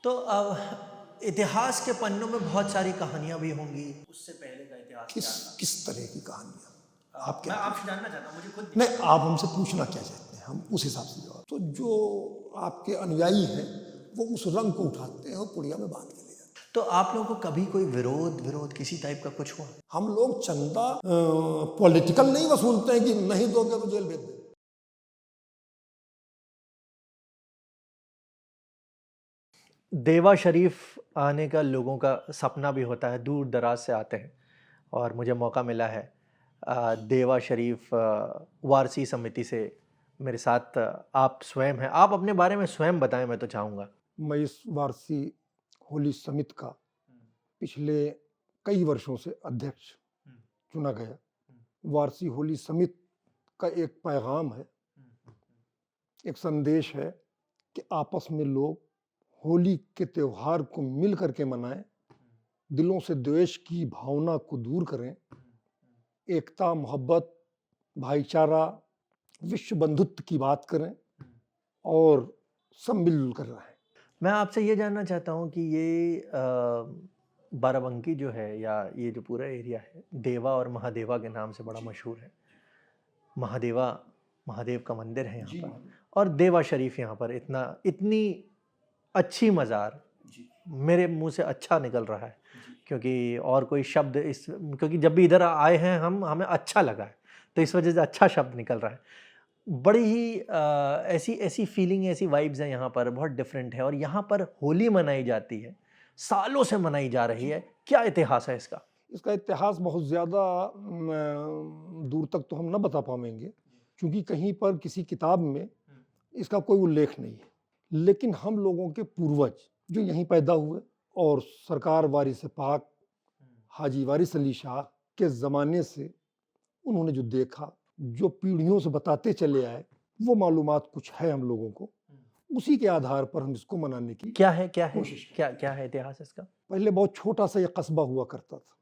तो इतिहास के पन्नों में बहुत सारी कहानियां भी होंगी। उससे पहले का इतिहास किस क्या था? किस तरह की कहानियाँ आप मैं क्या आपसे पूछना? जानना चाहता हूँ, मुझे खुद नहीं, आप हमसे पूछना क्या चाहते हैं, हम उस हिसाब से जवाब। तो जो आपके अनुयायी हैं वो उस रंग को उठाते हैं और पुड़िया में बांध के ले जाते हैं। तो आप लोगों को कभी कोई विरोध विरोध किसी टाइप का कुछ हुआ? हम लोग चंदा पॉलिटिकल नहीं वसूलते हैं कि नहीं दोगे तो जेल भेज देंगे। देवा शरीफ आने का लोगों का सपना भी होता है, दूर दराज से आते हैं और मुझे मौका मिला है देवा शरीफ वारसी समिति से मेरे साथ आप स्वयं हैं। आप अपने बारे में स्वयं बताएं, मैं तो चाहूँगा। मैं इस वारसी होली समिति का पिछले कई वर्षों से अध्यक्ष चुना गया। वारसी होली समिति का एक पैगाम है, एक संदेश है कि आपस में लोग होली के त्योहार को मिल करके मनाएं, दिलों से द्वेष की भावना को दूर करें, एकता, मोहब्बत, भाईचारा, विश्व बंधुत्व की बात करें और सब मिलजुल कर रहें। मैं आपसे ये जानना चाहता हूँ कि ये बाराबंकी जो है या ये जो पूरा एरिया है, देवा और महादेवा के नाम से बड़ा मशहूर है। महादेवा, महादेव का मंदिर है यहाँ पर, और देवा शरीफ यहाँ पर इतनी अच्छी मज़ार मेरे मुंह से अच्छा निकल रहा है, क्योंकि और कोई शब्द क्योंकि जब भी इधर आए हैं हमें अच्छा लगा है, तो इस वजह से अच्छा शब्द निकल रहा है। बड़ी ही ऐसी ऐसी फीलिंग, ऐसी वाइब्स हैं यहाँ पर, बहुत डिफरेंट है। और यहाँ पर होली मनाई जाती है, सालों से मनाई जा रही है। क्या इतिहास है इसका? इसका इतिहास बहुत ज़्यादा दूर तक तो हम न बता पाएंगे, क्योंकि कहीं पर किसी किताब में इसका कोई उल्लेख नहीं है। लेकिन हम लोगों के पूर्वज जो यहीं पैदा हुए और सरकार वारिस पाक हाजी वारिस अली शाह के ज़माने से उन्होंने जो देखा, जो पीढ़ियों से बताते चले आए, वो मालूमात कुछ है हम लोगों को। उसी के आधार पर हम इसको मनाने की क्या है, क्या है, कोशिश करते क्या क्या है इतिहास इसका? पहले बहुत छोटा सा ये कस्बा हुआ करता था।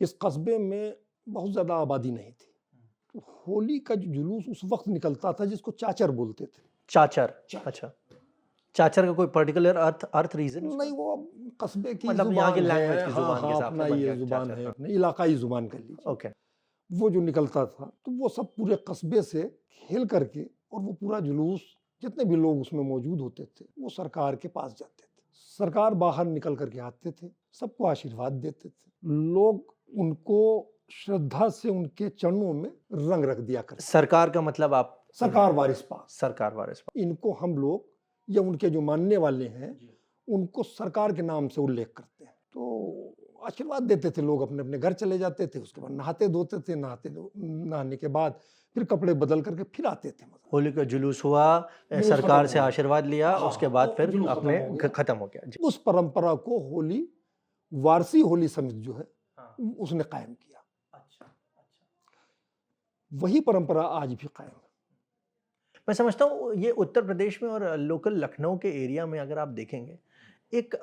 इस कस्बे में बहुत ज़्यादा आबादी नहीं थी। तो होली का जो जुलूस उस वक्त निकलता था जिसको चाचर बोलते थे। चाचर, अच्छा। चाचर का कोई पर्टिकुलर अर्थ रीजन? नहीं, वो कस्बे की मतलब यहाँ की जुबान है। लैंग्वेज की हाँ जुबान के हाँ, हिसाब अपना से बन ये गया जुबान चाचर, है, हाँ। अपने इलाकाई जुबान कर लीजिए। ओके। वो जो निकलता था तो वो सब पूरे कस्बे से खेल करके, और वो पूरा जुलूस जितने भी लोग उसमें मौजूद होते थे वो सरकार के पास जाते थे। सरकार बाहर निकल करके आते थे, सबको आशीर्वाद देते थे। लोग उनको श्रद्धा से उनके चरणों में रंग रख दिया करते। सरकार का मतलब आप? सरकार वारिस पाक। सरकार वारिस पाक। इनको हम लोग या उनके जो मानने वाले हैं उनको सरकार के नाम से उल्लेख करते हैं। तो आशीर्वाद देते थे, लोग अपने अपने घर चले जाते थे, उसके बाद नहाते धोते थे, नहाने के बाद फिर कपड़े बदल करके फिर आते थे। होली का जुलूस हुआ, जुलूस सरकार खत्म से हो गया। आशीर्वाद लिया, हाँ, उसके बाद वो फिर जुलूस अपने खत्म हो गया। खत्म हो गया जी। उस परंपरा को होली वारसी होली समिति जो है उसने कायम किया। अच्छा, अच्छा। वही परंपरा आज भी कायम है। मैं समझता हूँ ये उत्तर प्रदेश में और लोकल लखनऊ के एरिया में अगर आप देखेंगे, एक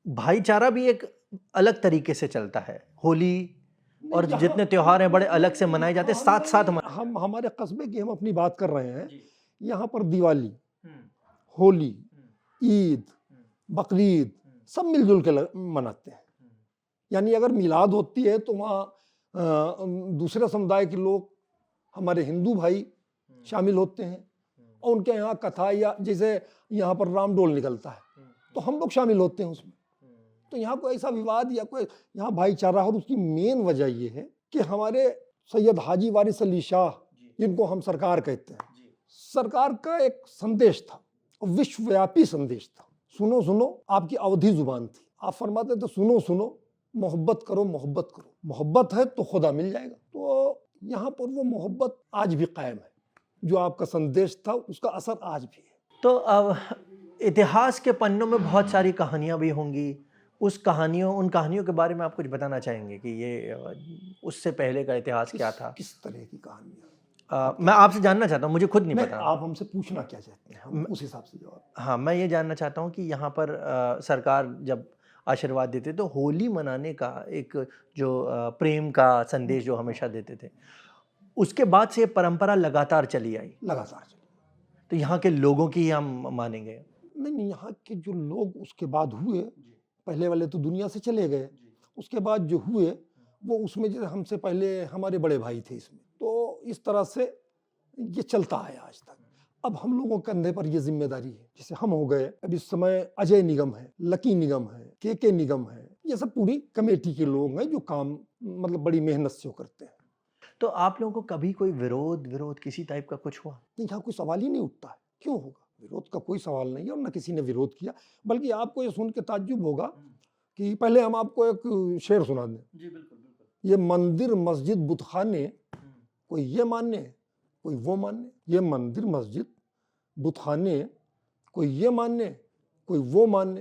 भाईचारा भी एक अलग तरीके से चलता है। होली और जितने त्योहार हैं बड़े अलग से मनाए जाते हैं, साथ साथ हम हमारे कस्बे की हम अपनी बात कर रहे हैं। यहाँ पर दिवाली, होली, ईद, बकरीद सब मिलजुल के मनाते हैं। यानी अगर मिलाद होती है तो वहाँ दूसरे समुदाय के लोग, हमारे हिंदू भाई शामिल होते हैं, और उनके यहाँ कथा या जैसे यहाँ पर रामडोल निकलता है तो हम लोग शामिल होते हैं उसमें। तो यहाँ कोई ऐसा विवाद या कोई यहाँ भाईचारा, और उसकी मेन वजह ये है कि हमारे सैयद हाजी वारिस अली शाह, जिनको हम सरकार कहते हैं, सरकार का एक संदेश था, विश्वव्यापी संदेश था। सुनो सुनो आपकी अवधी जुबान थी। आप फरमाते थे सुनो सुनो, मोहब्बत करो, मोहब्बत करो, मोहब्बत है तो खुदा मिल जाएगा। तो यहाँ पर वो मोहब्बत आज भी कायम है। जो आपका संदेश था उसका असर आज भी है। तो अब इतिहास के पन्नों में बहुत सारी कहानियां भी होंगी। उन कहानियों के बारे में आप कुछ बताना चाहेंगे कि ये उससे पहले का इतिहास क्या था? किस तरह की कहानियां? मैं आपसे जानना चाहता हूँ, मुझे खुद नहीं पता। आप हमसे पूछना क्या चाहते हैं, हम उस हिसाब से जवाब। हाँ, मैं ये जानना चाहता हूँ कि यहाँ पर सरकार जब आशीर्वाद देते तो होली मनाने का एक जो प्रेम का संदेश जो हमेशा देते थे, उसके बाद से ये परंपरा लगातार चली आई। लगातार चली। तो यहाँ के लोगों की हम मानेंगे? नहीं नहीं, यहाँ के जो लोग उसके बाद हुए, पहले वाले तो दुनिया से चले गए, उसके बाद जो हुए वो उसमें जैसे हमसे पहले हमारे बड़े भाई थे इसमें, तो इस तरह से ये चलता है आज तक। अब हम लोगों के कंधे पर ये जिम्मेदारी है, जैसे हम हो गए, अब इस समय अजय निगम है, लकी निगम है, के निगम है, ये सब पूरी कमेटी के लोग हैं जो काम मतलब बड़ी मेहनत से वो करते हैं। तो आप लोगों को कभी कोई विरोध विरोध किसी टाइप का कुछ हुआ? नहीं, यहाँ कोई सवाल ही नहीं उठता है, क्यों होगा? विरोध का कोई सवाल नहीं है और न किसी ने विरोध किया। बल्कि आपको ये सुन के ताज्जुब होगा कि पहले हम आपको एक शेर सुना दें। जी बिल्कुल बिल्कुल। ये मंदिर मस्जिद बुतखाने, कोई ये माने कोई वो माने। ये मंदिर मस्जिद बुतखाने, कोई ये माने कोई वो माने,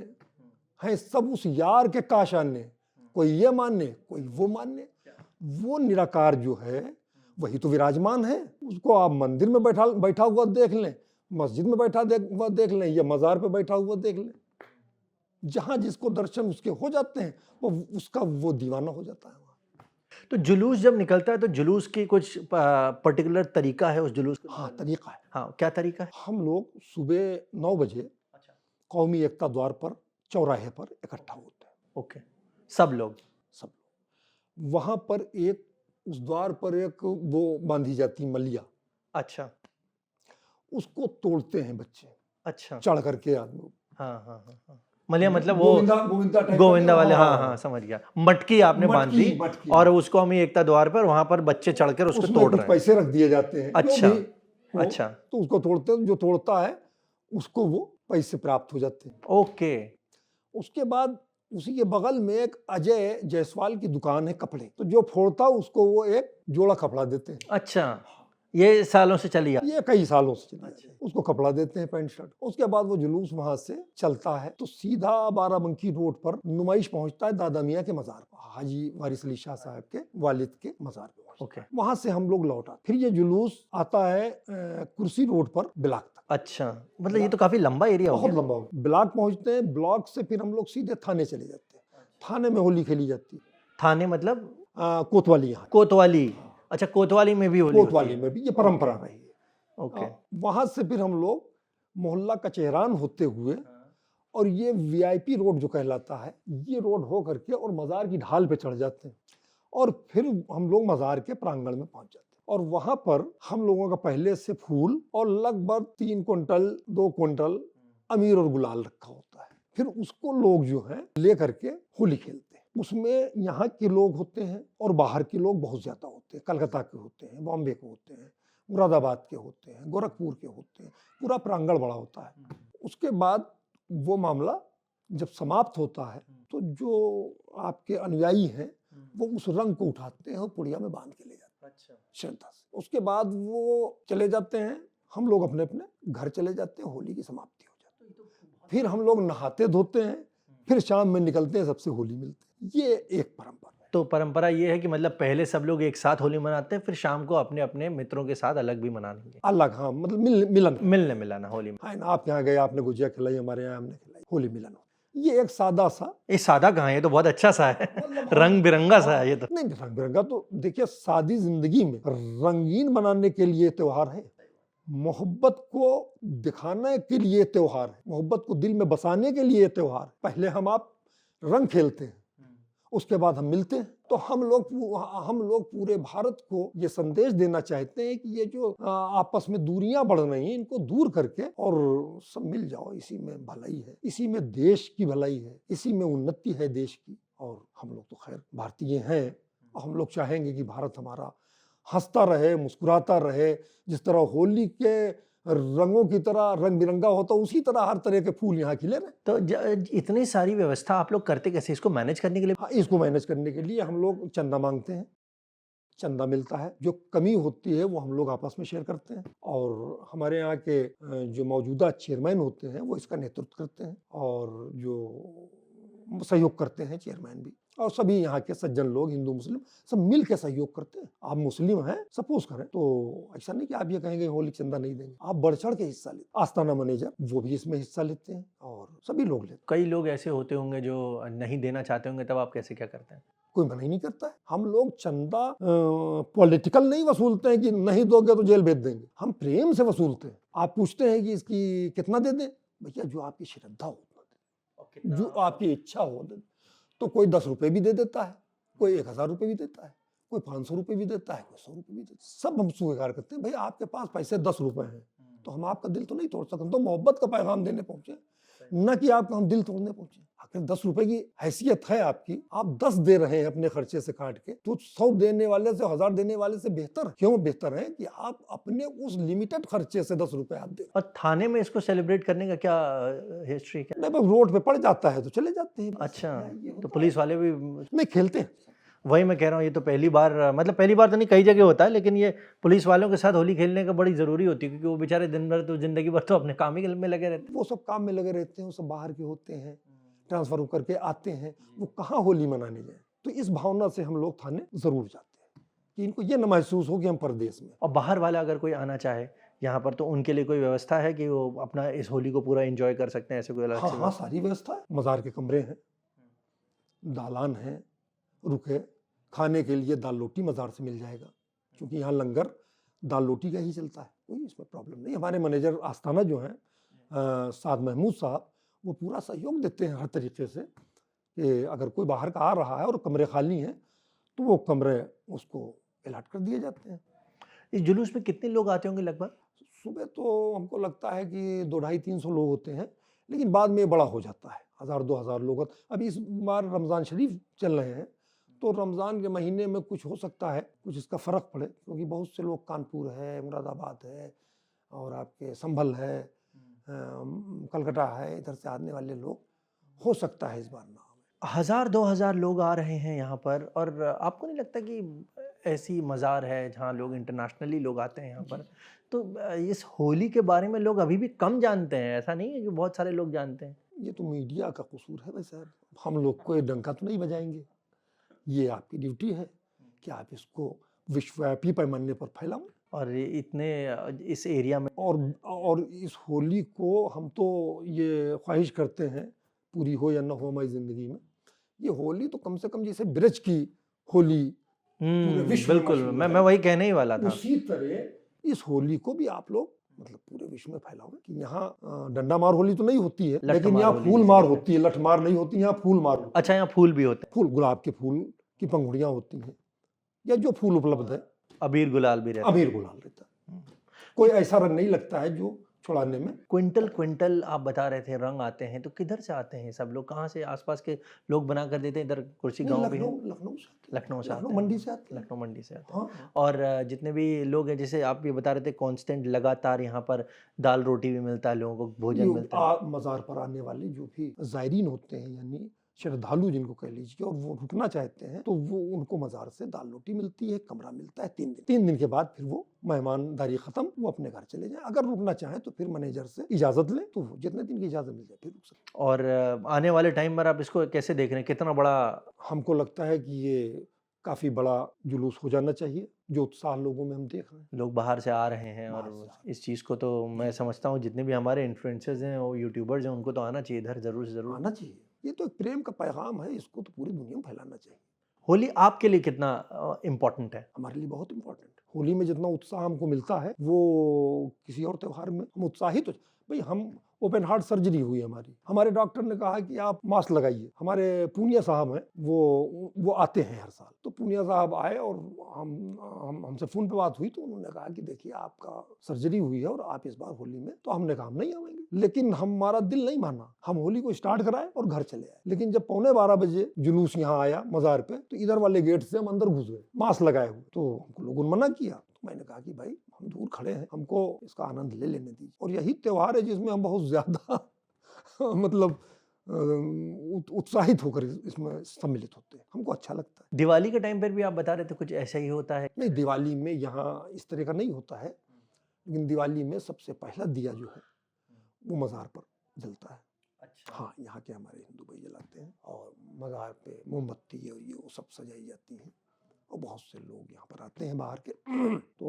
हैं सब उस यार के काशाने, कोई ये माने कोई वो माने। वो निराकार जो है वही तो विराजमान है। उसको आप मंदिर में बैठा हुआ देख लें, मस्जिद में हुआ देख लें, या मज़ार पे बैठा हुआ देख लें, जहां जिसको दर्शन उसके हो जाते हैं वो उसका वो दीवाना हो जाता है। तो जुलूस जब निकलता है तो जुलूस की कुछ पर्टिकुलर तरीका है उस जुलूस का? हाँ, तरीका है। हाँ, क्या तरीका है? हम लोग सुबह 9 बजे कौमी एकता द्वार पर चौराहे पर इकट्ठा होते हैं। ओके, सब लोग? सब लोग वहां पर एक उस द्वार पर एक वो बांधी जाती मलिया। अच्छा, उसको तोड़ते हैं बच्चे। अच्छा, चढ़ करके आदमी। हाँ हाँ हाँ हाँ, मलिया मतलब वो गोविंदा गोविंदा वाले, हाँ हाँ समझ गया। मटकी आपने बांधी और उसको हम एकता द्वार पर वहां पर बच्चे चढ़कर उसको तोड़ रहे हैं। पैसे रख दिए जाते हैं। अच्छा अच्छा, तो उसको तोड़ते हैं, जो तोड़ता है उसको वो पैसे प्राप्त हो जाते हैं। ओके। उसके बाद उसी के बगल में एक अजय जायसवाल की दुकान है कपड़े, तो जो फोड़ता उसको वो एक जोड़ा कपड़ा देते हैं। अच्छा, ये सालों से चली आ ये कई सालों से चली आ रही है। उसको कपड़ा देते हैं, पैंट शर्ट। उसके बाद वो जुलूस वहां से चलता है तो सीधा बाराबंकी रोड पर नुमाइश पहुंचता है दादा मियाँ के मजार पर, हाजी वारिस अली शाह साहब के वालिद के मजार पे। ओके, वहां से हम लोग लौटा, फिर ये जुलूस आता है कुर्सी रोड पर ब्लॉक तक। अच्छा, मतलब ये तो काफी लंबा एरिया हो बहुत गया। लंबा। ब्लॉक पहुंचते हैं, ब्लॉक से फिर हम लोग सीधे थाने चले जाते हैं। थाने में होली खेली जाती है। थाने मतलब कोतवाली। यहाँ कोतवाली? अच्छा, कोतवाली में भी होली? कोतवाली में भी ये परंपरा रही है। ओके, वहां से फिर हम लोग मोहल्ला कचहरान होते हुए और ये वीआईपी रोड जो कहलाता है, ये रोड हो करके और मजार की ढाल पे चढ़ जाते हैं और फिर हम लोग मजार के प्रांगण में पहुंच जाते हैं। और वहां पर हम लोगों का पहले से फूल और लगभग 3 क्विंटल 2 क्विंटल अमीर और गुलाल रखा होता है। फिर उसको लोग जो है ले करके होली खेलते हैं। उसमें यहाँ के लोग होते हैं और बाहर के लोग बहुत ज्यादा होते हैं। कलकत्ता के होते हैं, बॉम्बे के होते हैं, मुरादाबाद के होते हैं, गोरखपुर के होते हैं। पूरा प्रांगण बड़ा होता है। उसके बाद वो मामला जब समाप्त होता है तो जो आपके अनुयायी हैं वो उस रंग को उठाते हैं और पुड़िया में बांध के ले जाते हैं। अच्छा, श्रद्धा से। उसके बाद वो चले जाते हैं, हम लोग अपने अपने घर चले जाते हैं, होली की समाप्ति हो जाती है। फिर हम लोग नहाते धोते हैं, फिर शाम में निकलते हैं, सबसे होली मिलती है। ये एक परंपरा। तो परंपरा ये है कि मतलब पहले सब लोग एक साथ होली मनाते हैं, फिर शाम को अपने अपने मित्रों के साथ अलग भी मना लेंगे। अलग, हाँ, मतलब मिलने मिलाना होली में। हाँ, आप यहाँ गए, आपने गुजिया खिलाई, हमारे यहाँ हमने खिलाई, होली मिलन। ये एक सादा सा, ये सादा कहाँ है, ये तो बहुत अच्छा सा है, रंग बिरंगा सा है ये तो। नहीं, रंग बिरंगा तो देखिए, सादी जिंदगी में रंगीन बनाने के लिए त्योहार है, मोहब्बत को दिखाने के लिए त्योहार है, मोहब्बत को दिल में बसाने के लिए त्योहार। पहले आप रंग खेलते हैं, उसके बाद हम मिलते हैं। तो हम लोग पूरे भारत को ये संदेश देना चाहते हैं कि ये जो आपस में दूरियां बढ़ रही हैं, इनको दूर करके और सब मिल जाओ। इसी में भलाई है, इसी में देश की भलाई है, इसी में उन्नति है देश की। और हम लोग तो खैर भारतीय हैं, हम लोग चाहेंगे कि भारत हमारा हंसता रहे, मुस्कुराता रहे। जिस तरह होली के रंगों की तरह रंग बिरंगा होता, उसी तरह हर तरह के फूल यहाँ खिले रहे। तो इतनी सारी व्यवस्था आप लोग करते कैसे, इसको मैनेज करने के लिए? हाँ, इसको मैनेज करने के लिए हम लोग चंदा मांगते हैं, चंदा मिलता है, जो कमी होती है वो हम लोग आपस में शेयर करते हैं। और हमारे यहाँ के जो मौजूदा चेयरमैन होते हैं वो इसका नेतृत्व करते हैं, और जो सहयोग करते हैं चेयरमैन भी, और सभी यहाँ के सज्जन लोग, हिंदू मुस्लिम सब मिल के सहयोग करते हैं। आप मुस्लिम हैं सपोज करें, तो ऐसा नहीं कि आप ये कहेंगे होली चंदा नहीं देंगे, आप बढ़ चढ़ के हिस्सा लेते। आस्थाना मैनेजर वो भी इसमें हिस्सा लेते हैं और सभी लोग लेते हैं। कई लोग ऐसे होते होंगे जो नहीं देना चाहते होंगे, तब आप कैसे क्या करते हैं? कोई मना ही नहीं करता है। हम लोग चंदा पॉलिटिकल नहीं वसूलते हैं कि नहीं दोगे तो जेल भेज देंगे, हम प्रेम से वसूलते हैं। आप पूछते हैं कि इसकी कितना दे दें, भैया जो आपकी श्रद्धा हो, और कितना जो आपकी इच्छा हो, तो कोई 10 रुपए भी दे देता है, कोई 1000 रुपए भी देता है, कोई 500 रुपए भी देता है, कोई 100 रुपए भी देता है, सब हम स्वीकार करते हैं। भाई आपके पास पैसे 10 रुपए हैं तो हम आपका दिल तो नहीं तोड़ सकते, हम तो मोहब्बत का पैगाम देने पहुंचे, न कि आपका हम दिल तोड़ने पहुंचे। आखिर 10 रुपए की हैसियत है आपकी, आप 10 दे रहे हैं अपने खर्चे से काट के, तो 100 देने वाले से, 1000 देने वाले से बेहतर क्यों बेहतर है कि आप अपने उस लिमिटेड खर्चे से 10 रुपए आप दे। और थाने में इसको सेलिब्रेट करने का क्या हिस्ट्री क्या? नहीं, बस रोड पे पड़ जाता है तो चले जाते हैं। अच्छा, ये तो होता पुलिस वाले भी नहीं खेलते हैं। वही मैं कह रहा हूँ, ये तो पहली बार, मतलब पहली बार तो नहीं, कई जगह होता है, लेकिन ये पुलिस वालों के साथ होली खेलने का बड़ी ज़रूरी होती है, क्योंकि वो बेचारे दिन भर तो ज़िंदगी भर तो अपने काम ही में लगे रहते हैं। वो सब काम में लगे रहते हैं, वो सब बाहर के होते हैं, ट्रांसफर करके आते हैं, वो कहाँ होली मनाने जाए। तो इस भावना से हम लोग थाने जरूर जाते हैं कि इनको ये न महसूस हो कि हम परदेश में। और बाहर वाला अगर कोई आना चाहे यहाँ पर, तो उनके लिए कोई व्यवस्था है कि वो अपना इस होली को पूरा एंजॉय कर सकते हैं? ऐसे कोई अलग हाँ से हाँ, सारी व्यवस्था है। मज़ार के कमरे हैं, दालान है, रुके, खाने के लिए दाल रोटी मज़ार से मिल जाएगा, क्योंकि यहाँ लंगर दाल रोटी का ही चलता है, कोई इसमें प्रॉब्लम नहीं। हमारे मैनेजर आस्थाना जो हैं साद महमूद साहब, वो पूरा सहयोग देते हैं हर तरीके से कि अगर कोई बाहर का आ रहा है और कमरे खाली हैं तो वो कमरे उसको अलॉट कर दिए जाते हैं। इस जुलूस में कितने लोग आते होंगे लगभग? सुबह तो हमको लगता है कि 200-300 लोग होते हैं, लेकिन बाद में बड़ा हो जाता है, 1000-2000 लोग। अभी इस बार रमज़ान शरीफ चल रहे हैं, तो रमज़ान के महीने में कुछ हो सकता है, कुछ इसका फ़र्क पड़े, क्योंकि बहुत से लोग कानपुर है, मुरादाबाद है और आपके संभल है, कलकत्ता है, इधर से आने वाले लोग, हो सकता है इस बार ना आए। 1000-2000 लोग आ रहे हैं यहाँ पर, और आपको नहीं लगता कि ऐसी मज़ार है जहाँ लोग इंटरनेशनली लोग आते हैं यहाँ पर, तो इस होली के बारे में लोग अभी भी कम जानते हैं? ऐसा नहीं है कि बहुत सारे लोग जानते हैं? ये तो मीडिया का कसूर है भाई साहब, हम लोग कोई डंका तो नहीं बजाएंगे। ये आपकी ड्यूटी है कि आप इसको विश्वव्यापी पैमाने पर फैलाओ। और ये इतने इस एरिया में, और इस होली को हम तो ये ख्वाहिश करते हैं, पूरी हो या न हो हमारी ज़िंदगी में, ये होली तो कम से कम जैसे ब्रज की होली पूरे विश्व में बिल्कुल, मशहूर मैं है, वही कहने ही वाला था। उसी तरह इस होली को भी आप लोग मतलब पूरे विश्व में फैलाओ कि यहाँ डंडा मार होली तो नहीं होती है, लेकिन मार यहाँ होली फूल जिसे मार कहते हैं। होती है, लठ मार नहीं होती, यहाँ फूल मार होती है। अच्छा, यहाँ फूल भी होते हैं? फूल, गुलाब के फूल की पंखुड़ियाँ होती हैं, या जो फूल उपलब्ध है, अबीर गुलाल भी रहता है। अबीर गुलाल रहता है, कोई ऐसा रंग नहीं लगता है जो छुड़ाने में। क्विंटल आप बता रहे थे रंग आते हैं, तो किधर से आते हैं सब लोग? कहाँ से आसपास के लोग बना कर देते हैं? इधर कुर्सी गांव भी है, लखनऊ से लखनऊ मंडी से आते हैं। लखनऊ मंडी से आते हैं। हाँ, और जितने भी लोग हैं, जैसे आप ये बता रहे थे, कांस्टेंट लगातार यहाँ पर दाल रोटी भी मिलता है, लोगों को भोजन मिलता है। मज़ार पर आने वाले जो भी ज़ायरीन होते हैं, यानी श्रद्धालु जिनको कह लीजिए, और वो रुकना चाहते हैं, तो वो उनको मज़ार से दाल रोटी मिलती है, कमरा मिलता है 3 दिन के बाद फिर वो मेहमानदारी ख़त्म, वो अपने घर चले जाएं। अगर रुकना चाहें तो फिर मैनेजर से इजाज़त लें, तो वो जितने दिन की इजाज़त मिल जाए फिर रुक सकते हैं। और आने वाले टाइम पर आप इसको कैसे देख रहे हैं? कितना बड़ा? हमको लगता है कि ये काफ़ी बड़ा जुलूस हो जाना चाहिए, जो उत्साह लोगों में हम देख रहे हैं। लोग बाहर से आ रहे हैं, बाहर और से इस चीज़ को तो मैं समझता हूँ जितने भी हमारे इन्फ्लुएंसर्स हैं और यूट्यूबर्स हैं, उनको तो आना चाहिए इधर, ज़रूर से ज़रूर। आना चाहिए, ये तो एक प्रेम का पैगाम है, इसको तो पूरी दुनिया में फैलाना चाहिए। होली आपके लिए कितना इम्पोर्टेंट है? हमारे लिए बहुत इंपॉर्टेंट है। होली में जितना उत्साह हमको मिलता है, वो किसी और त्योहार में हम उत्साहित भाई हम ओपन हार्ट सर्जरी हुई हमारी, हमारे डॉक्टर ने कहा कि आप मास्क लगाइए। हमारे पूनिया साहब हैं, वो आते हैं हर साल, तो पूनिया साहब आए और हमसे फ़ोन पे बात हुई, तो उन्होंने कहा कि देखिए आपका सर्जरी हुई है और आप इस बार होली में, तो हमने कहा हम नहीं आएंगे, लेकिन हमारा दिल नहीं माना, हम होली को स्टार्ट कराए और घर चले आए। लेकिन जब 11:15 बजे जुलूस यहाँ आया मज़ार पे, तो इधर वाले गेट से हम अंदर घुस गए मास्क लगाए हुए, तो हमको लोगों ने मना किया। मैंने कहा कि भाई हम दूर खड़े हैं, हमको इसका आनंद ले लेने दीजिए, और यही त्योहार है जिसमें हम बहुत ज्यादा मतलब उत्साहित होकर इसमें सम्मिलित होते हैं, हमको अच्छा लगता है। दिवाली के टाइम पर भी आप बता रहे थे कुछ ऐसा ही होता है? नहीं, दिवाली में यहाँ इस तरह का नहीं होता है, लेकिन दिवाली में सबसे पहला दिया जो है वो मज़ार पर जलता है। अच्छा। हाँ, यहाँ के हमारे हिंदू भाई जलाते हैं, और मज़ार पे मोमबत्ती और ये वो सब सजाई जाती है, और बहुत से लोग यहाँ पर आते हैं बाहर के तो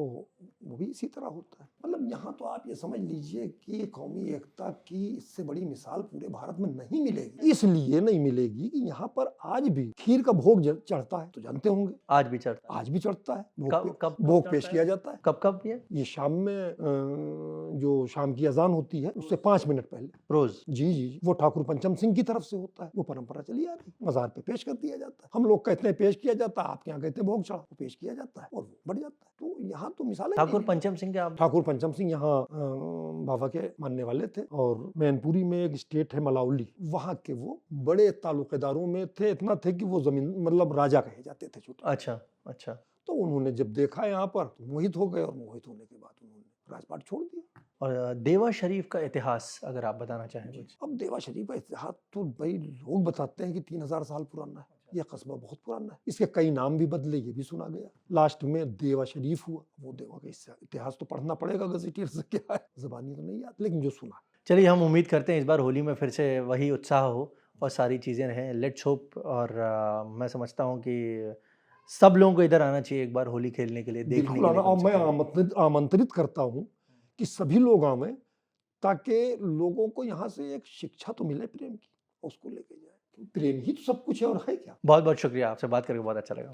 वो भी इसी तरह होता है। मतलब यहाँ तो आप ये समझ लीजिए कि कौमी एकता की इससे बड़ी मिसाल पूरे भारत में नहीं मिलेगी। इसलिए नहीं मिलेगी कि यहाँ पर आज भी खीर का भोग चढ़ता है, तो जानते होंगे आज भी चढ़ता है। आज भी चढ़ता है, कब भोग पेश चढ़ता किया है? जाता है। कब ये शाम में जो शाम की अजान होती है उससे 5 मिनट पहले रोज। जी, वो ठाकुर पंचम सिंह की तरफ से होता है, वो परंपरा चली आ रही, मजार पे पेश कर दिया जाता है। हम लोग कहते हैं पेश किया जाता है, आपके यहाँ कहते हैं भोग चढ़ा, वो पेश किया जाता है और वो बढ़ जाता है। तो यहाँ तो मिसाल है। ठाकुर पंचम सिंह के आप? ठाकुर पंचम सिंह यहाँ बाबा के मानने वाले थे और मैनपुरी में एक स्टेट है मलाउली, वहाँ के वो बड़े ताल्लुकेदारों में थे, इतना थे कि वो जमीन मतलब राजा कहे जाते थे छोटे। अच्छा। तो उन्होंने जब देखा यहाँ पर तो मोहित हो गए और मोहित होने के बाद उन्होंने राजपाट छोड़ दिया। और देवा शरीफ का इतिहास अगर आप बताना चाहें कुछ। अब देवा शरीफ का इतिहास तो भाई लोग बताते हैं कि 3000 साल पुराना है। यह कस्बा बहुत पुराना है, इसके कई नाम भी बदले, ये भी सुना गया। लास्ट में देवा शरीफ हुआ। वो देवा का इतिहास तो पढ़ना पड़ेगा गजेटियर से, क्या है जबानी तो नहीं याद, लेकिन जो सुना। चलिए, हम उम्मीद करते हैं इस बार होली में फिर से वही उत्साह हो और सारी चीज़ें रहें। Let's hope. और मैं समझता हूँ कि सब लोगों को इधर आना चाहिए एक बार होली खेलने के लिए, देखने के लिए। और मैं आमंत्रित करता हूँ कि सभी लोग आवें, ताकि लोगों को यहाँ से एक शिक्षा तो मिले प्रेम की, उसको लेके जाए। प्रेम ही तो सब कुछ है और है क्या। बहुत बहुत शुक्रिया, आपसे बात करके बहुत अच्छा लगा।